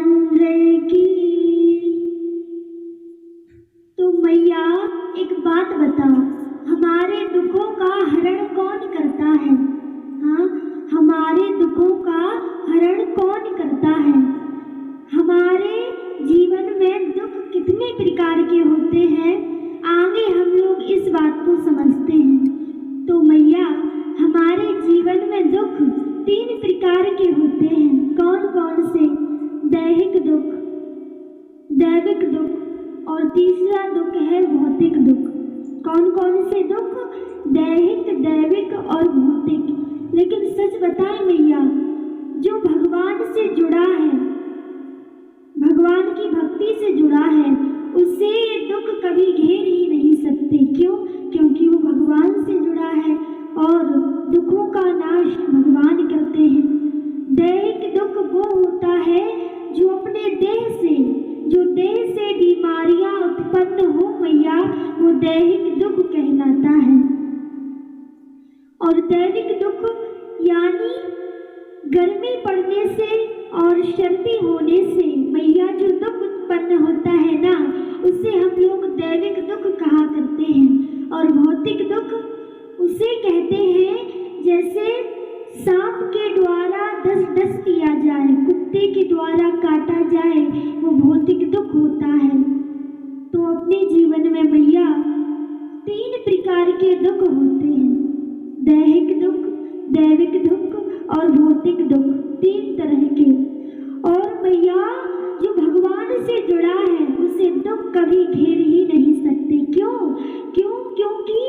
रामचंद्र की। तो मैया एक बात बताओ, हमारे दुखों का हरण कौन करता है? हाँ, हमारे दुखों का हरण कौन करता है? हमारे जीवन में दुख कितने प्रकार के होते हैं, आगे हम लोग इस बात को समझते हैं। तो मैया, हमारे जीवन में दुख 3 प्रकार के होते हैं। कौन कौन से? दैहिक दुख, दैविक दुख और तीसरा दुख है भौतिक दुख। कौन कौन से दुख? दैहिक, दैविक और भौतिक। लेकिन सच बताएं मैया, जो भगवान से जुड़ा है, भगवान की भक्ति से जुड़ा है, उसे ये दुख कभी घेर ही नहीं सकते। क्यों? क्योंकि वो भगवान से जुड़ा है और दुखों का नाश भगवान करते हैं। दैहिक दुख वो होता है जो अपने देह से, जो देह से बीमारियां उत्पन्न हो मैया, वो दैहिक दुख कहलाता है। और दैविक दुख यानी गर्मी पड़ने से और सर्दी होने से मैया जो दुख उत्पन्न होता है ना, उसे हम लोग दैविक दुख कहा करते हैं। और भौतिक दुख उसे कहते हैं जैसे सांप के द्वारा डस किया जाए, कुत्ते के द्वारा काटा जाए, वो भौतिक दुख होता है। तो अपने जीवन में मैया 3 प्रकार के दुख होते हैं, दैहिक दुख, दैविक दुख और भौतिक दुख, 3 तरह के। और मैया जो भगवान से जुड़ा है उसे दुख कभी घेर ही नहीं सकते। क्यों? क्योंकि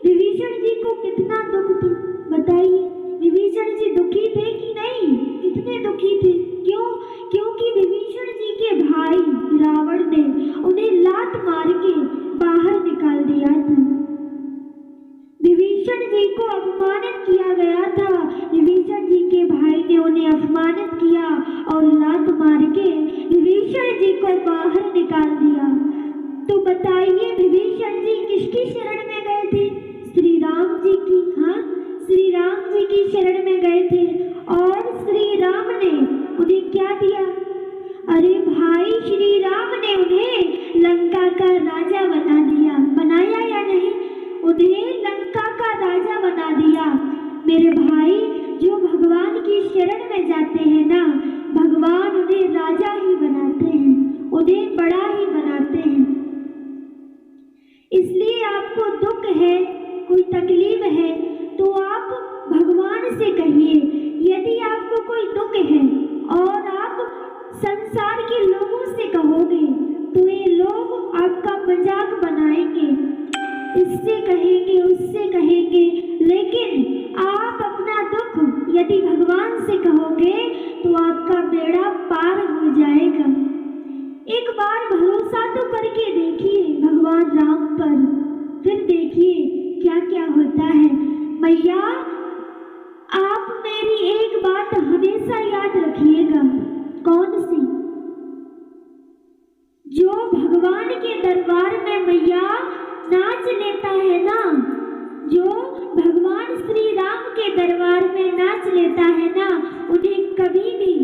विभीषण जी को कितना दुख था, बताइए। विभीषण जी दुखी थे कि नहीं? कितने दुखी थे? क्यों? क्योंकि विभीषण जी के भाई रावण ने उन्हें लात मार के बाहर निकाल दिया था। विभीषण जी को अपमानित किया गया था, विभीषण जी के भाई ने उन्हें अपमानित किया और लात मार के विभीषण जी को बाहर निकाल दिया। तो बताइए विभीषण जी किसकी शरण में गए थे? श्री राम जी की। हाँ, श्री राम जी की शरण में गए थे और श्री राम ने उन्हें क्या दिया? अरे भाई, श्री राम ने उन्हें लंका का राजा बना दिया। बनाया या नहीं? उन्हें लंका का राजा बना दिया। मेरे भाई, जो भगवान की शरण में जाते हैं ना, भगवान उन्हें राजा ही बनाते हैं, उन्हें बड़ा ही बनाते हैं। इसलिए आपको दुख है, कोई तकलीफ है, तो आप भगवान से कहिए। यदि आपको कोई दुख है और आप संसार के लोगों से कहोगे तो ये लोग आपका मजाक बनाएंगे, इससे कहेंगे, उससे कहेंगे। लेकिन आप अपना दुख यदि भगवान से कहोगे तो आपका बेड़ा पार हो जाएगा। एक बार भरोसा तो करके देखिए भगवान राम पर, फिर देखिए क्या क्या होता है। मैया, आप मेरी एक बात हमेशा याद रखिएगा। कौन सी? जो भगवान के दरबार में मैया नाच लेता है ना, जो भगवान श्री राम के दरबार में नाच लेता है ना, उन्हें कभी भी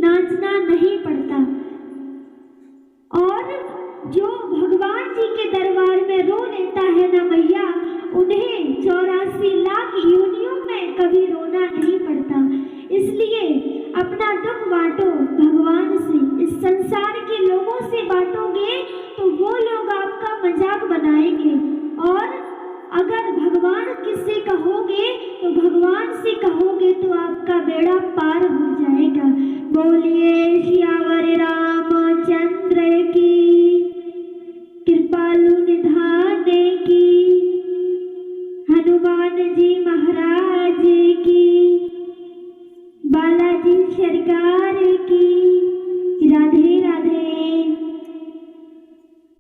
नाचना नहीं पड़ता। और जो भगवान जी के दरबार में रो लेता है ना मैया, उन्हें 84 लाख योनियों में कभी रोना नहीं पड़ता। इसलिए अपना दुख बांटो भगवान से। इस संसार के लोगों से बांटोगे तो वो लोग आपका मजाक बनाएंगे, और अगर भगवान किससे कहोगे तो भगवान से कहोगे तो आपका बेड़ा पार हो जाएगा। बोलिए